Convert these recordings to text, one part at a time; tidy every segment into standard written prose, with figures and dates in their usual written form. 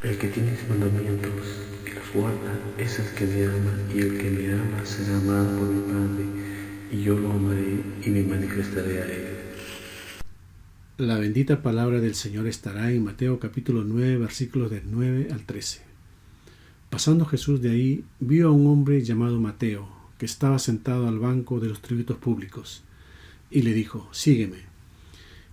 El que tiene mis mandamientos y los guarda es el que me ama, y el que me ama será amado por mi Padre, y yo lo amaré y me manifestaré a él. La bendita palabra del Señor estará en Mateo capítulo 9, versículos del 9 al 13. Pasando Jesús de ahí, vio a un hombre llamado Mateo, que estaba sentado al banco de los tributos públicos, y le dijo: «Sígueme».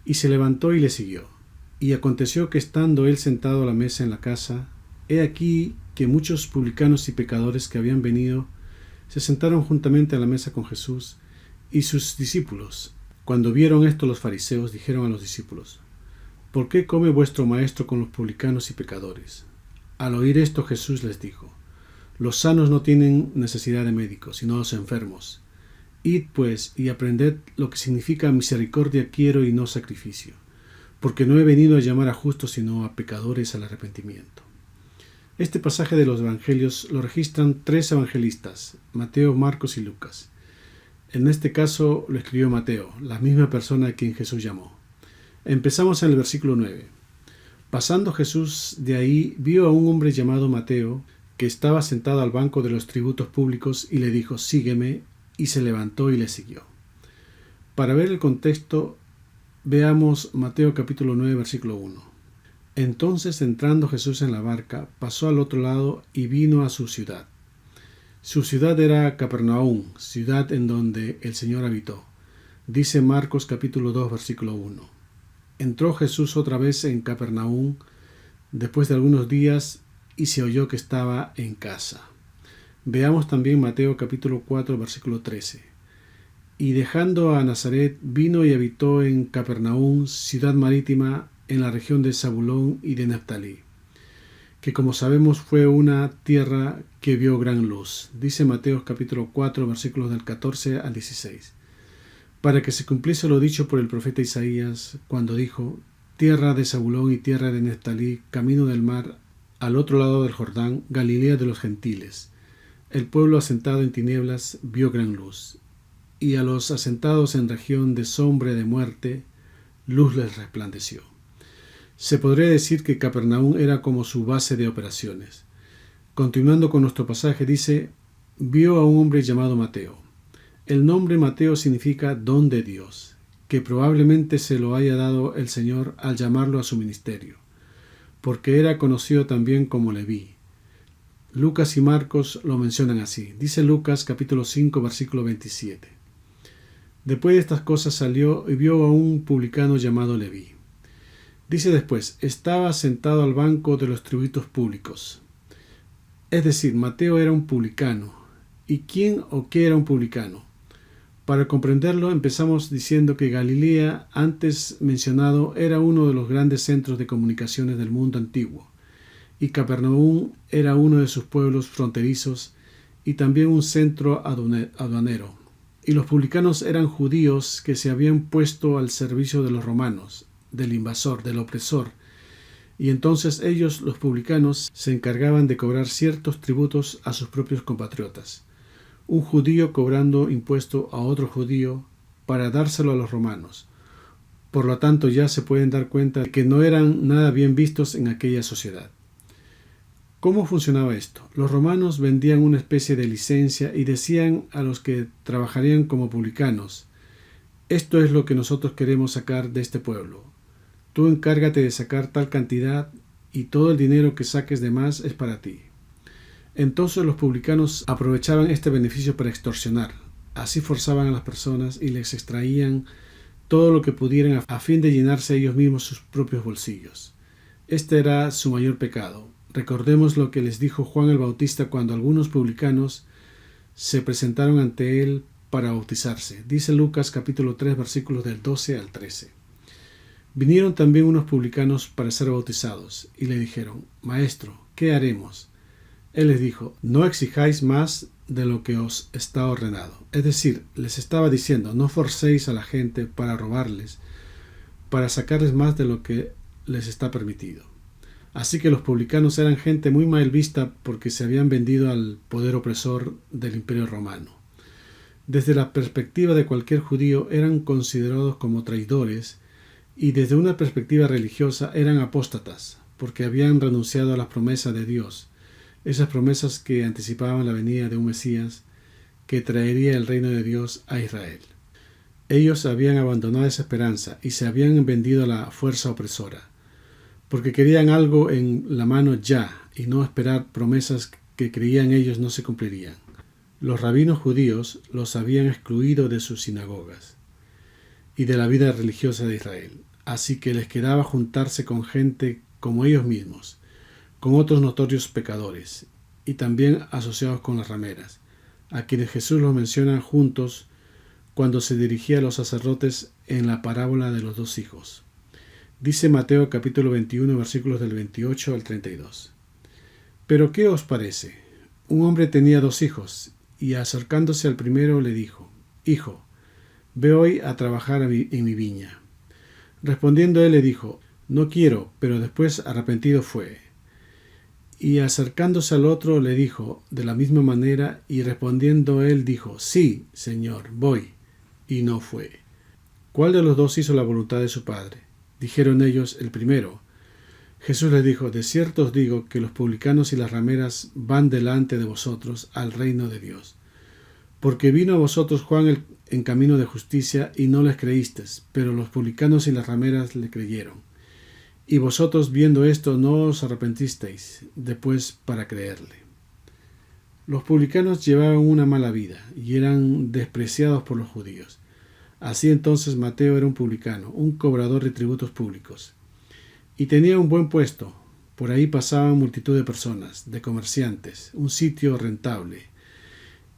Y se levantó y le siguió. Y aconteció que estando él sentado a la mesa en la casa, he aquí que muchos publicanos y pecadores que habían venido se sentaron juntamente a la mesa con Jesús y sus discípulos. Cuando vieron esto, los fariseos dijeron a los discípulos: «¿Por qué come vuestro maestro con los publicanos y pecadores?». Al oír esto, Jesús les dijo: «Los sanos no tienen necesidad de médicos, sino los enfermos. Id pues y aprended lo que significa misericordia quiero y no sacrificio, porque no he venido a llamar a justos sino a pecadores al arrepentimiento». Este pasaje de los evangelios lo registran 3 evangelistas: Mateo, Marcos y Lucas. En este caso lo escribió Mateo, la misma persona a quien Jesús llamó. Empezamos en el versículo 9. Pasando Jesús de ahí, vio a un hombre llamado Mateo, que estaba sentado al banco de los tributos públicos, y le dijo: «Sígueme», y se levantó y le siguió. Para ver el contexto, veamos Mateo capítulo 9, versículo 1. Entonces, entrando Jesús en la barca, pasó al otro lado y vino a su ciudad. Su ciudad era Capernaum, ciudad en donde el Señor habitó. Dice Marcos capítulo 2, versículo 1. Entró Jesús otra vez en Capernaum después de algunos días y se oyó que estaba en casa. Veamos también Mateo capítulo 4, versículo 13. Y dejando a Nazaret, vino y habitó en Capernaum, ciudad marítima, en la región de Zabulón y de Neftalí, que como sabemos fue una tierra que vio gran luz. Dice Mateo capítulo 4, versículos del 14 al 16. Para que se cumpliese lo dicho por el profeta Isaías, cuando dijo: «Tierra de Zabulón y tierra de Neftalí, camino del mar, al otro lado del Jordán, Galilea de los gentiles. El pueblo asentado en tinieblas vio gran luz, y a los asentados en región de sombra de muerte, luz les resplandeció». Se podría decir que Capernaum era como su base de operaciones. Continuando con nuestro pasaje, dice: «Vio a un hombre llamado Mateo». El nombre Mateo significa don de Dios, que probablemente se lo haya dado el Señor al llamarlo a su ministerio, porque era conocido también como Leví. Lucas y Marcos lo mencionan así. Dice Lucas capítulo 5, versículo 27. Después de estas cosas salió y vio a un publicano llamado Leví. Dice después: estaba sentado al banco de los tributos públicos. Es decir, Mateo era un publicano. ¿Y quién o qué era un publicano? Para comprenderlo, empezamos diciendo que Galilea, antes mencionado, era uno de los grandes centros de comunicaciones del mundo antiguo, y Capernaum era uno de sus pueblos fronterizos y también un centro aduanero. Y los publicanos eran judíos que se habían puesto al servicio de los romanos, del invasor, del opresor, y entonces ellos, los publicanos, se encargaban de cobrar ciertos tributos a sus propios compatriotas. Un judío cobrando impuesto a otro judío para dárselo a los romanos. Por lo tanto, ya se pueden dar cuenta de que no eran nada bien vistos en aquella sociedad. ¿Cómo funcionaba esto? Los romanos vendían una especie de licencia y decían a los que trabajarían como publicanos: «Esto es lo que nosotros queremos sacar de este pueblo. Tú encárgate de sacar tal cantidad y todo el dinero que saques de más es para ti». Entonces los publicanos aprovechaban este beneficio para extorsionar. Así forzaban a las personas y les extraían todo lo que pudieran a fin de llenarse ellos mismos sus propios bolsillos. Este era su mayor pecado. Recordemos lo que les dijo Juan el Bautista cuando algunos publicanos se presentaron ante él para bautizarse. Dice Lucas capítulo 3, versículos del 12 al 13. Vinieron también unos publicanos para ser bautizados y le dijeron: «Maestro, ¿qué haremos?». Él les dijo: «No exijáis más de lo que os está ordenado». Es decir, les estaba diciendo: no forcéis a la gente para robarles, para sacarles más de lo que les está permitido. Así que los publicanos eran gente muy mal vista porque se habían vendido al poder opresor del Imperio Romano. Desde la perspectiva de cualquier judío eran considerados como traidores, y desde una perspectiva religiosa eran apóstatas, porque habían renunciado a las promesas de Dios, esas promesas que anticipaban la venida de un Mesías que traería el reino de Dios a Israel. Ellos habían abandonado esa esperanza y se habían vendido a la fuerza opresora, porque querían algo en la mano ya y no esperar promesas que creían ellos no se cumplirían. Los rabinos judíos los habían excluido de sus sinagogas y de la vida religiosa de Israel, así que les quedaba juntarse con gente como ellos mismos, con otros notorios pecadores, y también asociados con las rameras, a quienes Jesús los menciona juntos cuando se dirigía a los sacerdotes en la parábola de los dos hijos. Dice Mateo capítulo 21, versículos del 28 al 32. «Pero ¿qué os parece? Un hombre tenía 2 hijos, y acercándose al primero le dijo: Hijo, ve hoy a trabajar en mi viña. Respondiendo él le dijo: No quiero, pero después arrepentido fue. Y acercándose al otro le dijo de la misma manera, y respondiendo él dijo: Sí, Señor, voy. Y no fue. ¿Cuál de los 2 hizo la voluntad de su padre? Dijeron ellos: El primero. Jesús les dijo: De cierto os digo que los publicanos y las rameras van delante de vosotros al reino de Dios. Porque vino a vosotros Juan en camino de justicia y no les creísteis, pero los publicanos y las rameras le creyeron. Y vosotros, viendo esto, no os arrepentisteis después para creerle. Los publicanos llevaban una mala vida y eran despreciados por los judíos. Así entonces Mateo era un publicano, un cobrador de tributos públicos. Y tenía un buen puesto. Por ahí pasaban multitud de personas, de comerciantes, un sitio rentable.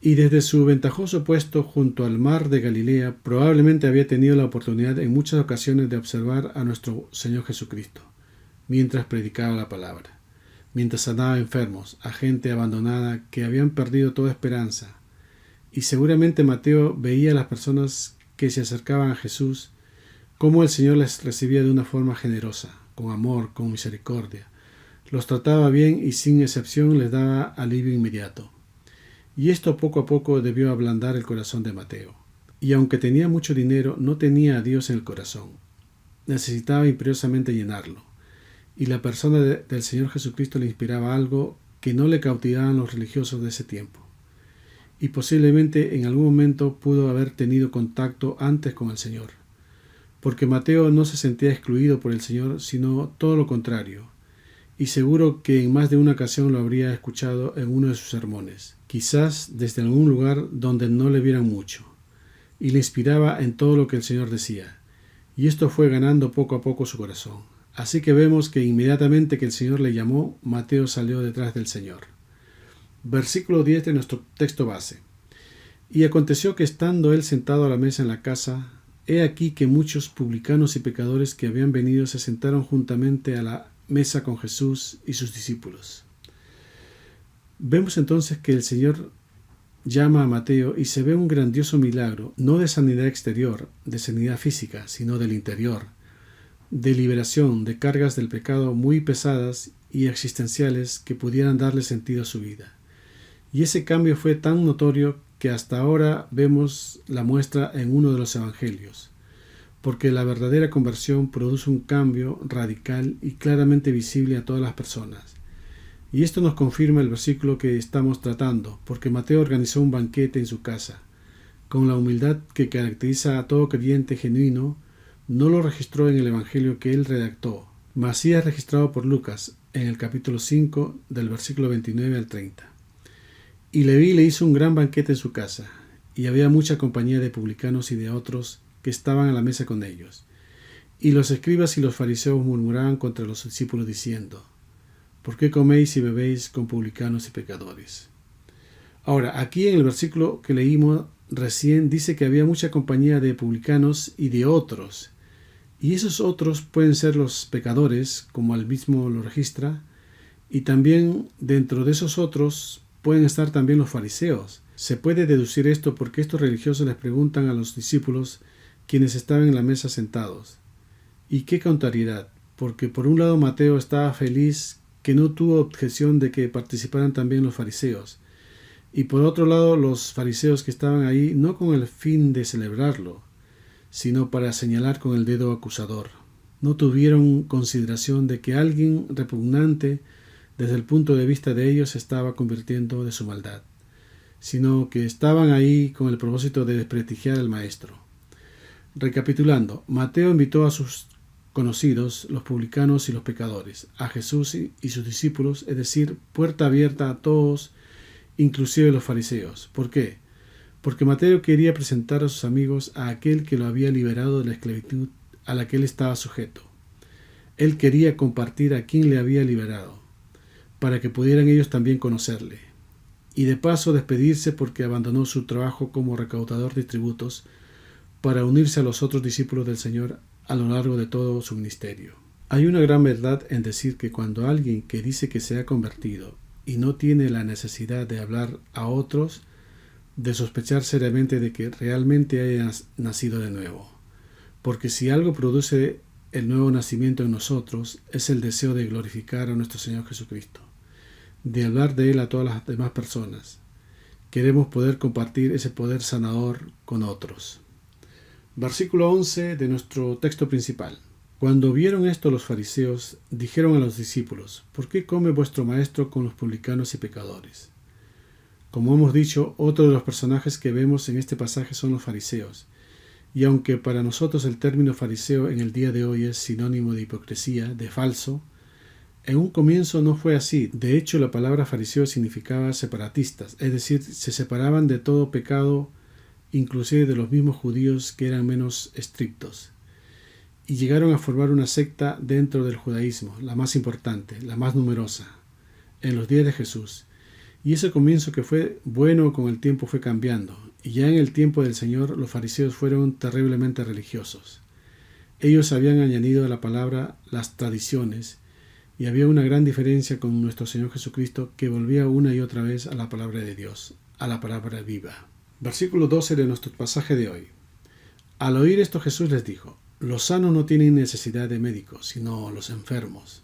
Y desde su ventajoso puesto junto al mar de Galilea, probablemente había tenido la oportunidad en muchas ocasiones de observar a nuestro Señor Jesucristo, mientras predicaba la palabra, mientras sanaba enfermos, a gente abandonada que habían perdido toda esperanza. Y seguramente Mateo veía a las personas que se acercaban a Jesús, cómo el Señor les recibía de una forma generosa, con amor, con misericordia. Los trataba bien y sin excepción les daba alivio inmediato. Y esto poco a poco debió ablandar el corazón de Mateo. Y aunque tenía mucho dinero, no tenía a Dios en el corazón. Necesitaba imperiosamente llenarlo. Y la persona del Señor Jesucristo le inspiraba algo que no le cautivaban los religiosos de ese tiempo. Y posiblemente en algún momento pudo haber tenido contacto antes con el Señor. Porque Mateo no se sentía excluido por el Señor, sino todo lo contrario. Y seguro que en más de una ocasión lo habría escuchado en uno de sus sermones, quizás desde algún lugar donde no le vieran mucho, y le inspiraba en todo lo que el Señor decía, y esto fue ganando poco a poco su corazón. Así que vemos que inmediatamente que el Señor le llamó, Mateo salió detrás del Señor. Versículo 10 de nuestro texto base. Y aconteció que estando él sentado a la mesa en la casa, he aquí que muchos publicanos y pecadores que habían venido se sentaron juntamente a la mesa con Jesús y sus discípulos. Vemos entonces que el Señor llama a Mateo y se ve un grandioso milagro, no de sanidad exterior, de sanidad física, sino del interior, de liberación de cargas del pecado muy pesadas y existenciales que pudieran darle sentido a su vida. Y ese cambio fue tan notorio que hasta ahora vemos la muestra en uno de los evangelios, porque la verdadera conversión produce un cambio radical y claramente visible a todas las personas. Y esto nos confirma el versículo que estamos tratando, porque Mateo organizó un banquete en su casa. Con la humildad que caracteriza a todo creyente genuino, no lo registró en el evangelio que él redactó, mas sí es registrado por Lucas en el capítulo 5 del versículo 29 al 30. Y Leví le hizo un gran banquete en su casa, y había mucha compañía de publicanos y de otros que estaban a la mesa con ellos. Y los escribas y los fariseos murmuraban contra los discípulos diciendo: ¿Por qué coméis y bebéis con publicanos y pecadores? Ahora, aquí en el versículo que leímos recién dice que había mucha compañía de publicanos y de otros. Y esos otros pueden ser los pecadores, como él mismo lo registra, y también dentro de esos otros pueden estar también los fariseos. Se puede deducir esto porque estos religiosos les preguntan a los discípulos, quienes estaban en la mesa sentados: ¿y qué contrariedad? Porque por un lado Mateo estaba feliz que no tuvo objeción de que participaran también los fariseos, y por otro lado los fariseos que estaban ahí no con el fin de celebrarlo, sino para señalar con el dedo acusador: no tuvieron consideración de que alguien repugnante desde el punto de vista de ellos se estaba convirtiendo de su maldad, sino que estaban ahí con el propósito de desprestigiar al Maestro. Recapitulando, Mateo invitó a sus conocidos, los publicanos y los pecadores, a Jesús y sus discípulos, es decir, puerta abierta a todos, inclusive los fariseos. ¿Por qué? Porque Mateo quería presentar a sus amigos a aquel que lo había liberado de la esclavitud a la que él estaba sujeto. Él quería compartir a quien le había liberado, para que pudieran ellos también conocerle, y de paso despedirse porque abandonó su trabajo como recaudador de tributos para unirse a los otros discípulos del Señor a lo largo de todo su ministerio. Hay una gran verdad en decir que cuando alguien que dice que se ha convertido y no tiene la necesidad de hablar a otros, de sospechar seriamente de que realmente haya nacido de nuevo. Porque si algo produce el nuevo nacimiento en nosotros, es el deseo de glorificar a nuestro Señor Jesucristo, de hablar de Él a todas las demás personas. Queremos poder compartir ese poder sanador con otros. Versículo 11 de nuestro texto principal. Cuando vieron esto los fariseos, dijeron a los discípulos: ¿Por qué come vuestro maestro con los publicanos y pecadores? Como hemos dicho, otro de los personajes que vemos en este pasaje son los fariseos. Y aunque para nosotros el término fariseo en el día de hoy es sinónimo de hipocresía, de falso, en un comienzo no fue así. De hecho, la palabra fariseo significaba separatistas, es decir, se separaban de todo pecado, inclusive de los mismos judíos que eran menos estrictos. Y llegaron a formar una secta dentro del judaísmo, la más importante, la más numerosa, en los días de Jesús. Y ese comienzo que fue bueno con el tiempo fue cambiando, y ya en el tiempo del Señor los fariseos fueron terriblemente religiosos. Ellos habían añadido a la palabra las tradiciones, y había una gran diferencia con nuestro Señor Jesucristo, que volvía una y otra vez a la palabra de Dios, a la palabra viva. Versículo 12 de nuestro pasaje de hoy. Al oír esto Jesús les dijo: los sanos no tienen necesidad de médicos, sino los enfermos.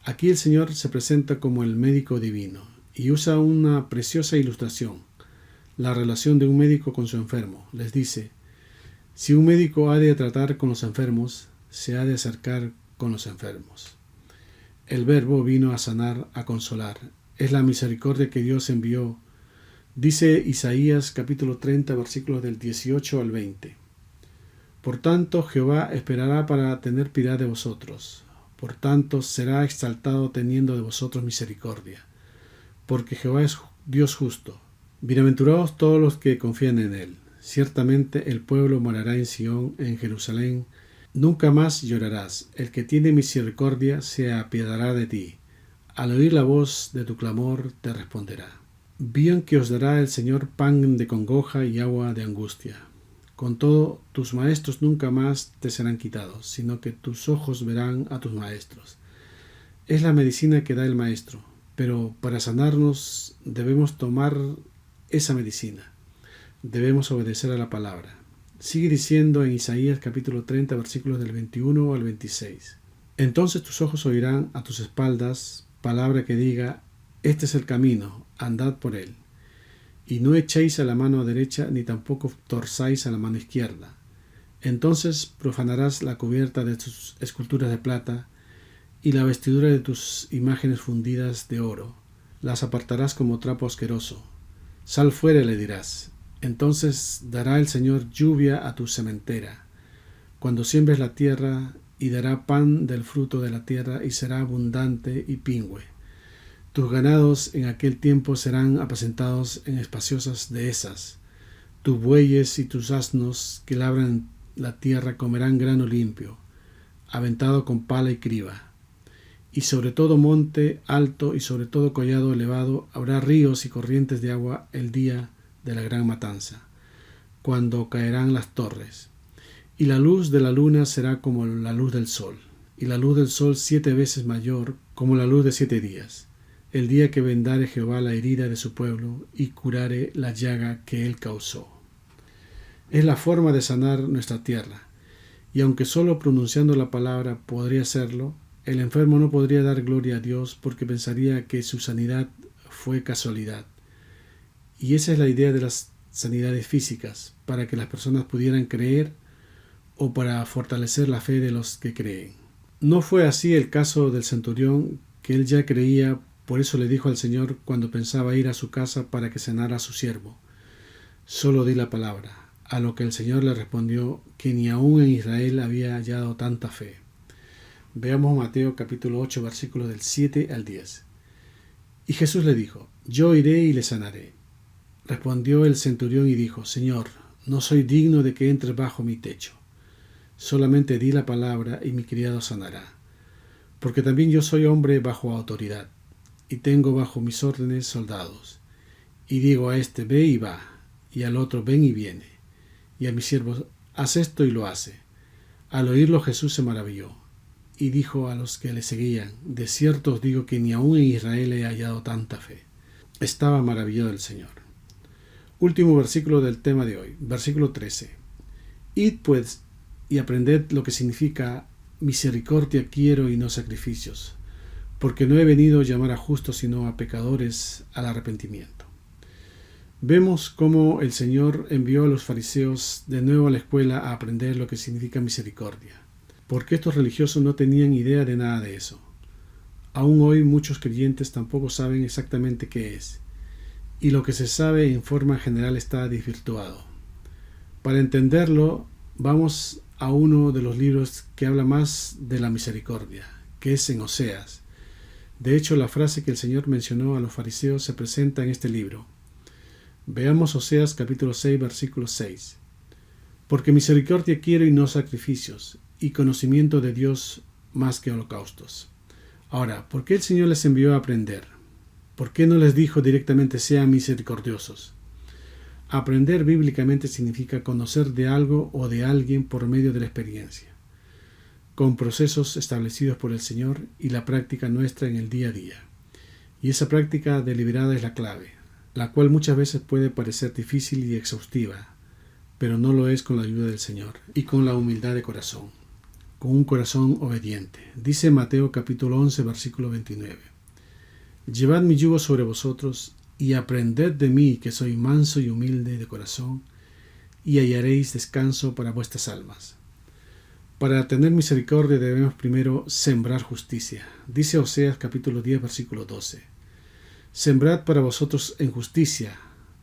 Aquí el Señor se presenta como el médico divino y usa una preciosa ilustración, la relación de un médico con su enfermo. Les dice: si un médico ha de tratar con los enfermos, se ha de acercar con los enfermos. El Verbo vino a sanar, a consolar. Es la misericordia que Dios envió. Dice Isaías capítulo 30, versículos del 18 al 20. Por tanto, Jehová esperará para tener piedad de vosotros. Por tanto, será exaltado teniendo de vosotros misericordia. Porque Jehová es Dios justo. Bienaventurados todos los que confían en Él. Ciertamente el pueblo morará en Sión, en Jerusalén. Nunca más llorarás. El que tiene misericordia se apiadará de ti. Al oír la voz de tu clamor te responderá. Bien que os dará el Señor pan de congoja y agua de angustia. Con todo, tus maestros nunca más te serán quitados, sino que tus ojos verán a tus maestros. Es la medicina que da el Maestro, pero para sanarnos debemos tomar esa medicina. Debemos obedecer a la palabra. Sigue diciendo en Isaías capítulo 30, versículos del 21 al 26. Entonces tus ojos oirán a tus espaldas palabra que diga: este es el camino, andad por él. Y no echéis a la mano derecha, ni tampoco torzáis a la mano izquierda. Entonces profanarás la cubierta de tus esculturas de plata, y la vestidura de tus imágenes fundidas de oro. Las apartarás como trapo asqueroso. Sal fuera, le dirás. Entonces dará el Señor lluvia a tu sementera, cuando siembres la tierra, y dará pan del fruto de la tierra, y será abundante y pingüe. Tus ganados en aquel tiempo serán apacentados en espaciosas dehesas. Tus bueyes y tus asnos que labran la tierra comerán grano limpio, aventado con pala y criba. Y sobre todo monte alto y sobre todo collado elevado habrá ríos y corrientes de agua el día de la gran matanza, cuando caerán las torres. Y la luz de la luna será como la luz del sol, y la luz del sol 7 veces mayor como la luz de 7 días. El día que vendare Jehová la herida de su pueblo y curare la llaga que él causó. Es la forma de sanar nuestra tierra, y aunque solo pronunciando la palabra podría hacerlo, el enfermo no podría dar gloria a Dios porque pensaría que su sanidad fue casualidad. Y esa es la idea de las sanidades físicas, para que las personas pudieran creer o para fortalecer la fe de los que creen. No fue así el caso del centurión, que él ya creía, por eso le dijo al Señor cuando pensaba ir a su casa para que cenara a su siervo: solo di la palabra. A lo que el Señor le respondió que ni aún en Israel había hallado tanta fe. Veamos Mateo capítulo 8, versículos del 7 al 10. Y Jesús le dijo: yo iré y le sanaré. Respondió el centurión y dijo: Señor, no soy digno de que entres bajo mi techo. Solamente di la palabra y mi criado sanará. Porque también yo soy hombre bajo autoridad, y tengo bajo mis órdenes soldados. Y digo a este: ve y va, y al otro: ven y viene. Y a mi siervo: haz esto, y lo hace. Al oírlo Jesús se maravilló, y dijo a los que le seguían: de cierto os digo que ni aun en Israel he hallado tanta fe. Estaba maravillado el Señor. Último versículo del tema de hoy, versículo 13. Id pues y aprended lo que significa misericordia quiero y no sacrificios, porque no he venido a llamar a justos sino a pecadores al arrepentimiento. Vemos cómo el Señor envió a los fariseos de nuevo a la escuela a aprender lo que significa misericordia, porque estos religiosos no tenían idea de nada de eso. Aún hoy muchos creyentes tampoco saben exactamente qué es, y lo que se sabe en forma general está desvirtuado. Para entenderlo, vamos a uno de los libros que habla más de la misericordia, que es en Oseas. De hecho, la frase que el Señor mencionó a los fariseos se presenta en este libro. Veamos Oseas capítulo 6, versículo 6. Porque misericordia quiero y no sacrificios, y conocimiento de Dios más que holocaustos. Ahora, ¿por qué el Señor les envió a aprender? ¿Por qué no les dijo directamente: sean misericordiosos? Aprender bíblicamente significa conocer de algo o de alguien por medio de la experiencia, con procesos establecidos por el Señor y la práctica nuestra en el día a día. Y esa práctica deliberada es la clave, la cual muchas veces puede parecer difícil y exhaustiva, pero no lo es con la ayuda del Señor y con la humildad de corazón, con un corazón obediente. Dice Mateo capítulo 11, versículo 29. Llevad mi yugo sobre vosotros y aprended de mí, que soy manso y humilde de corazón, y hallaréis descanso para vuestras almas. Para tener misericordia debemos primero sembrar justicia. Dice Oseas capítulo 10, versículo 12. Sembrad para vosotros en justicia,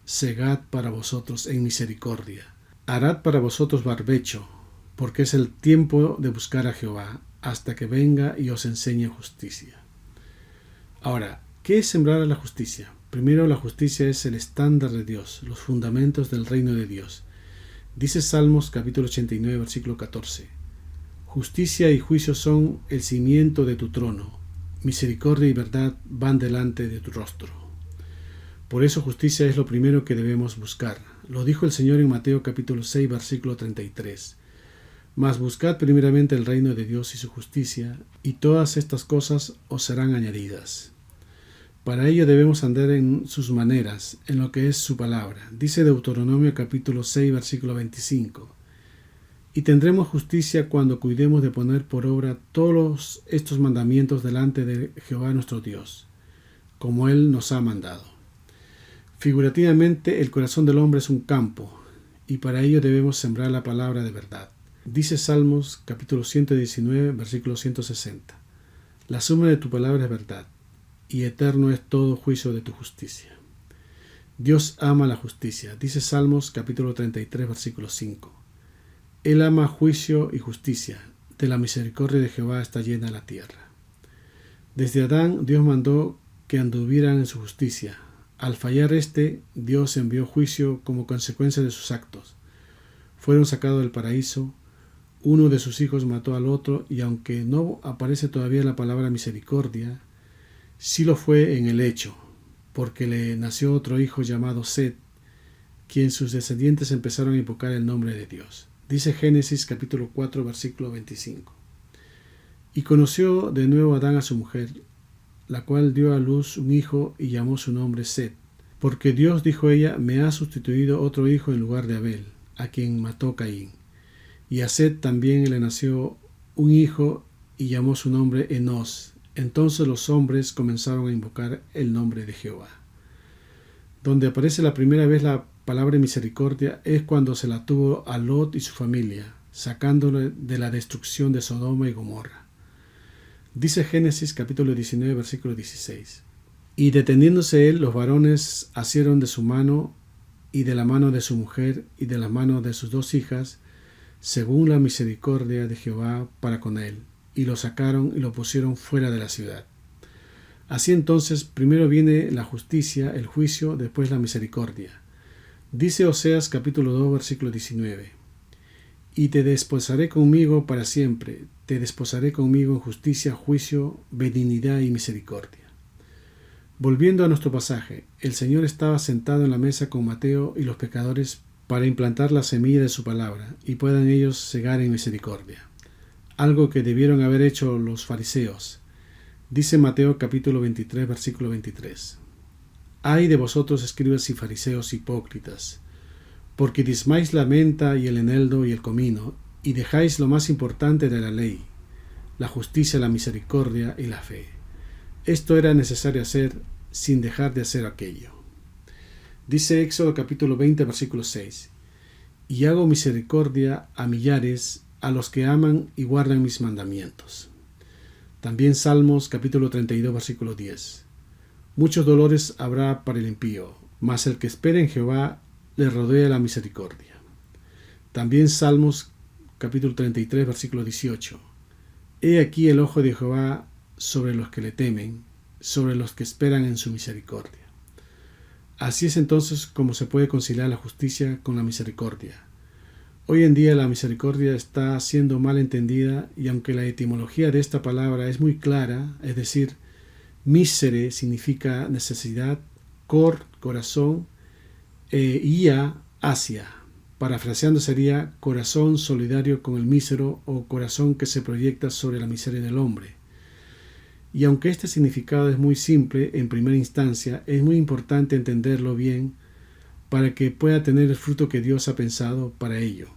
segad para vosotros en misericordia. Harad para vosotros barbecho, porque es el tiempo de buscar a Jehová, hasta que venga y os enseñe justicia. Ahora, ¿qué es sembrar la justicia? Primero, la justicia es el estándar de Dios, los fundamentos del reino de Dios. Dice Salmos capítulo 89, versículo 14. Justicia y juicio son el cimiento de tu trono. Misericordia y verdad van delante de tu rostro. Por eso justicia es lo primero que debemos buscar. Lo dijo el Señor en Mateo capítulo 6, versículo 33. Mas buscad primeramente el reino de Dios y su justicia, y todas estas cosas os serán añadidas. Para ello debemos andar en sus maneras, en lo que es su palabra. Dice Deuteronomio capítulo 6, versículo 25. Y tendremos justicia cuando cuidemos de poner por obra todos estos mandamientos delante de Jehová nuestro Dios, como Él nos ha mandado. Figurativamente, el corazón del hombre es un campo, y para ello debemos sembrar la palabra de verdad. Dice Salmos capítulo 119, versículo 160. La suma de tu palabra es verdad, y eterno es todo juicio de tu justicia. Dios ama la justicia. Dice Salmos capítulo 33, versículo 5. Él ama juicio y justicia. De la misericordia de Jehová está llena la tierra. Desde Adán, Dios mandó que anduvieran en su justicia. Al fallar Dios envió juicio como consecuencia de sus actos. Fueron sacados del paraíso. Uno de sus hijos mató al otro, y aunque no aparece todavía la palabra misericordia, sí lo fue en el hecho, porque le nació otro hijo llamado Set, quien sus descendientes empezaron a invocar el nombre de Dios. Dice Génesis capítulo 4, versículo 25. Y conoció de nuevo Adán a su mujer, la cual dio a luz un hijo y llamó su nombre Set, porque Dios, dijo ella, me ha sustituido otro hijo en lugar de Abel, a quien mató Caín. Y a Set también le nació un hijo y llamó su nombre Enós. Entonces los hombres comenzaron a invocar el nombre de Jehová. Donde aparece la primera vez la palabra misericordia es cuando se la tuvo a Lot y su familia, sacándolo de la destrucción de Sodoma y Gomorra. Dice Génesis capítulo 19, versículo 16. Y deteniéndose él, los varones asieron de su mano y de la mano de su mujer y de la mano de sus 2 hijas, según la misericordia de Jehová para con él, y lo sacaron y lo pusieron fuera de la ciudad. Así entonces, primero viene la justicia, el juicio, después la misericordia. Dice Oseas capítulo 2, versículo 19. Y te desposaré conmigo para siempre, te desposaré conmigo en justicia, juicio, benignidad y misericordia. Volviendo a nuestro pasaje, el Señor estaba sentado en la mesa con Mateo y los pecadores para implantar la semilla de su palabra, y puedan ellos cegar en misericordia. Algo que debieron haber hecho los fariseos. Dice Mateo capítulo 23, versículo 23. Ay de vosotros, escribas y fariseos hipócritas, porque diezmáis la menta y el eneldo y el comino, y dejáis lo más importante de la ley, la justicia, la misericordia y la fe. Esto era necesario hacer sin dejar de hacer aquello. Dice Éxodo capítulo 20, versículo 6. Y hago misericordia a millares, a los que aman y guardan mis mandamientos. También Salmos capítulo 32, versículo 10. Muchos dolores habrá para el impío, mas el que espera en Jehová le rodea la misericordia. También Salmos capítulo 33, versículo 18. He aquí el ojo de Jehová sobre los que le temen, sobre los que esperan en su misericordia. Así es entonces como se puede conciliar la justicia con la misericordia. Hoy en día la misericordia está siendo mal entendida, y aunque la etimología de esta palabra es muy clara, es decir, misere significa necesidad, cor, corazón, ia, hacia. Parafraseando sería corazón solidario con el mísero o corazón que se proyecta sobre la miseria del hombre. Y aunque este significado es muy simple en primera instancia, es muy importante entenderlo bien para que pueda tener el fruto que Dios ha pensado para ello.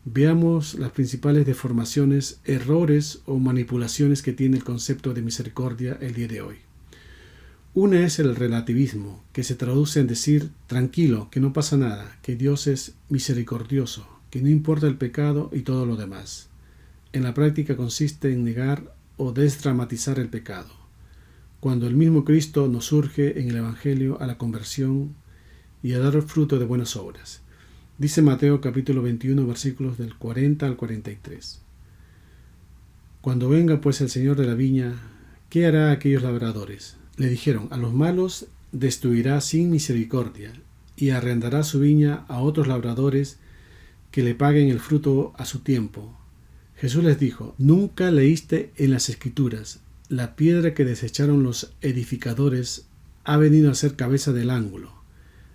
Veamos las principales deformaciones, errores o manipulaciones que tiene el concepto de misericordia el día de hoy. Una es el relativismo, que se traduce en decir tranquilo, que no pasa nada, que Dios es misericordioso, que no importa el pecado y todo lo demás. En la práctica consiste en negar o desdramatizar el pecado, cuando el mismo Cristo nos urge en el Evangelio a la conversión y a dar fruto de buenas obras. Dice Mateo capítulo 21, versículos del 40 al 43. Cuando venga pues el Señor de la viña, ¿qué hará a aquellos labradores? Le dijeron, a los malos destruirá sin misericordia, y arrendará su viña a otros labradores que le paguen el fruto a su tiempo. Jesús les dijo, ¿nunca leíste en las Escrituras, la piedra que desecharon los edificadores ha venido a ser cabeza del ángulo?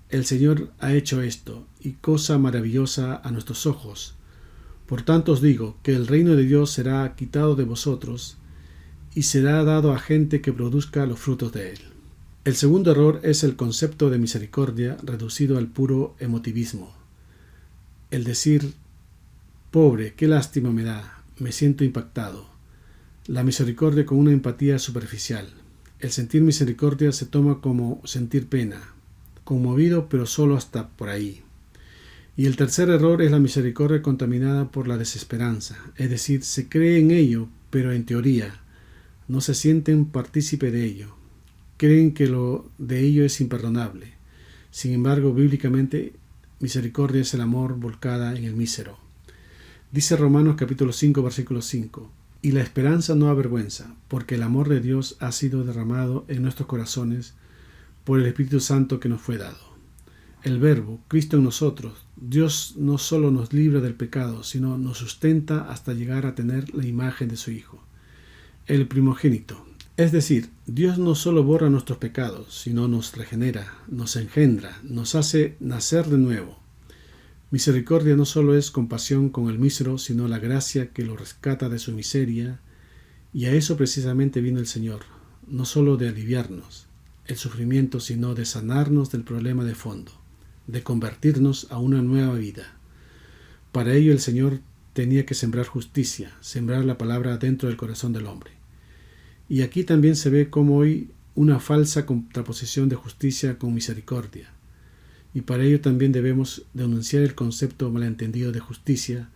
El Señor ha hecho esto, y cosa maravillosa a nuestros ojos. Por tanto os digo que el reino de Dios será quitado de vosotros, y será dado a gente que produzca los frutos de él. El segundo error es el concepto de misericordia reducido al puro emotivismo. El decir, pobre, qué lástima me da, me siento impactado. La misericordia con una empatía superficial. El sentir misericordia se toma como sentir pena, conmovido pero solo hasta por ahí. Y el tercer error es la misericordia contaminada por la desesperanza, es decir, se cree en ello, pero en teoría no se sienten partícipe de ello. Creen que lo de ello es imperdonable. Sin embargo, bíblicamente, misericordia es el amor volcada en el mísero. Dice Romanos capítulo 5, versículo 5, y la esperanza no avergüenza, porque el amor de Dios ha sido derramado en nuestros corazones por el Espíritu Santo que nos fue dado. El Verbo, Cristo en nosotros, Dios no solo nos libra del pecado, sino nos sustenta hasta llegar a tener la imagen de su Hijo, el primogénito. Es decir, Dios no solo borra nuestros pecados, sino nos regenera, nos engendra, nos hace nacer de nuevo. Misericordia no solo es compasión con el mísero, sino la gracia que lo rescata de su miseria, y a eso precisamente vino el Señor, no solo de aliviarnos el sufrimiento, sino de sanarnos del problema de fondo, de convertirnos a una nueva vida. Para ello el Señor tenía que sembrar justicia, sembrar la palabra dentro del corazón del hombre. Y aquí también se ve como hoy una falsa contraposición de justicia con misericordia. Y para ello también debemos denunciar el concepto malentendido de justicia,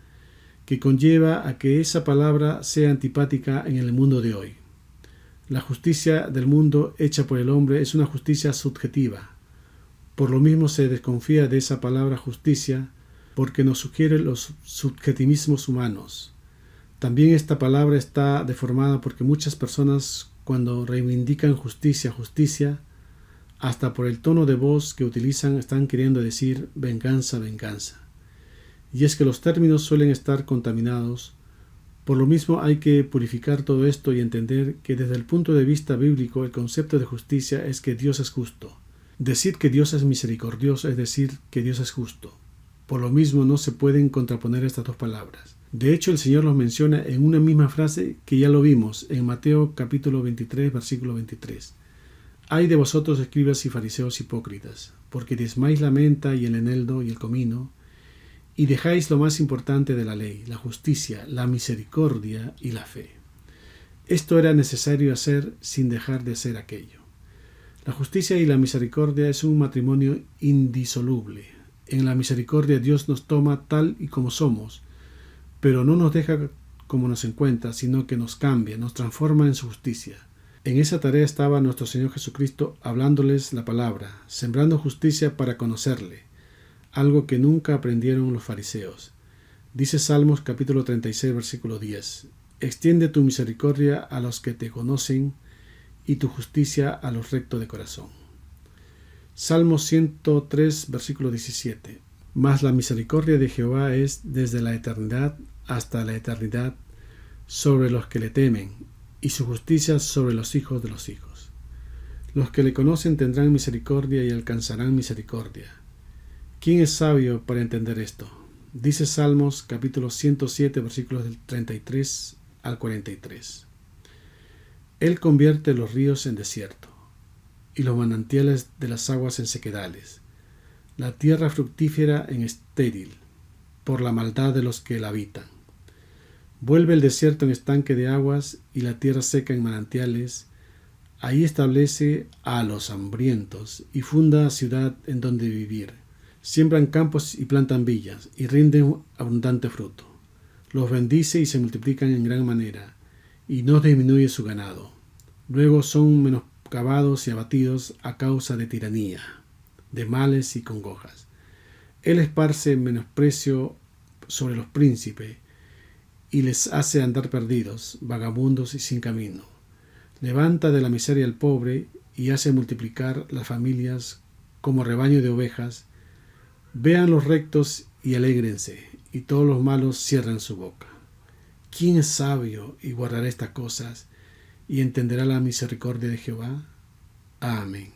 que conlleva a que esa palabra sea antipática en el mundo de hoy. La justicia del mundo hecha por el hombre es una justicia subjetiva. Por lo mismo se desconfía de esa palabra justicia porque nos sugiere los subjetivismos humanos. También esta palabra está deformada porque muchas personas, cuando reivindican justicia, hasta por el tono de voz que utilizan están queriendo decir venganza, venganza. Y es que los términos suelen estar contaminados. Por lo mismo hay que purificar todo esto y entender que desde el punto de vista bíblico el concepto de justicia es que Dios es justo. Decir que Dios es misericordioso es decir que Dios es justo. Por lo mismo no se pueden contraponer estas dos palabras. De hecho, el Señor los menciona en una misma frase que ya lo vimos en Mateo capítulo 23, versículo 23. Ay de vosotros, escribas y fariseos hipócritas, porque diezmáis la menta y el eneldo y el comino, y dejáis lo más importante de la ley, la justicia, la misericordia y la fe. Esto era necesario hacer sin dejar de hacer aquello. La justicia y la misericordia es un matrimonio indisoluble. En la misericordia Dios nos toma tal y como somos, pero no nos deja como nos encuentra, sino que nos cambia, nos transforma en su justicia. En esa tarea estaba nuestro Señor Jesucristo hablándoles la palabra, sembrando justicia para conocerle, algo que nunca aprendieron los fariseos. Dice Salmos capítulo 36, versículo 10. Extiende tu misericordia a los que te conocen y tu justicia a los rectos de corazón. Salmos 103, versículo 17. Mas la misericordia de Jehová es desde la eternidad hasta la eternidad sobre los que le temen, y su justicia sobre los hijos de los hijos. Los que le conocen tendrán misericordia y alcanzarán misericordia. ¿Quién es sabio para entender esto? Dice Salmos capítulo 107, versículos del 33 al 43. Él convierte los ríos en desierto, y los manantiales de las aguas en sequedales, la tierra fructífera en estéril, por la maldad de los que la habitan. Vuelve el desierto en estanque de aguas y la tierra seca en manantiales. Ahí establece a los hambrientos y funda ciudad en donde vivir. Siembran campos y plantan villas y rinden abundante fruto. Los bendice y se multiplican en gran manera y no disminuye su ganado. Luego son menoscabados y abatidos a causa de tiranía, de males y congojas. Él esparce menosprecio sobre los príncipes y les hace andar perdidos, vagabundos y sin camino. Levanta de la miseria al pobre y hace multiplicar las familias como rebaño de ovejas. Vean los rectos y alégrense, y todos los malos cierren su boca. ¿Quién es sabio y guardará estas cosas y entenderá la misericordia de Jehová? Amén.